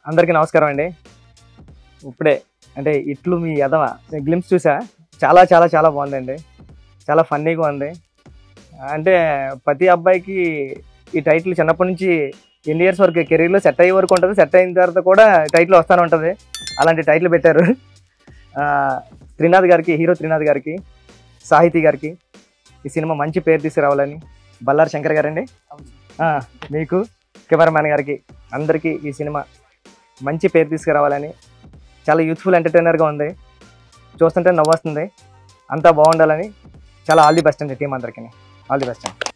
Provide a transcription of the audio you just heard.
అందరికీ నమస్కారం అండి. ఇప్పుడే అంటే ఇట్లు మీ ఎదవ గ్లిమ్స్ చూసా, చాలా చాలా చాలా బాగుందండి. చాలా ఫన్నీగా ఉంది. అంటే ప్రతి అబ్బాయికి ఈ టైటిల్ చిన్నప్పటి నుంచి ఎన్ని ఇయర్స్ వరకు కెరీర్లో సెట్ అయ్యే వరకు ఉంటుంది, సెట్ అయిన తర్వాత కూడా టైటిల్ వస్తూనే ఉంటుంది. అలాంటి టైటిల్ పెట్టారు. త్రినాథ్ గారికి, హీరో త్రినాథ్ గారికి, సాహితీ గారికి ఈ సినిమా మంచి పేరు తీసుకురావాలని, బల్లారి శంకర్ గారండి మీకు, కెమెరామ్యాన్ గారికి, అందరికీ ఈ సినిమా మంచి పేరు తీసుకురావాలని. చాలా యూత్ఫుల్ ఎంటర్టైనర్గా ఉంది, చూస్తుంటే నవ్వు వస్తుంది. అంతా బాగుండాలని. చాలా ఆల్ ది బెస్ట్ అండి టీం అందరికీ. ఆల్ ది బెస్ట్ అండి.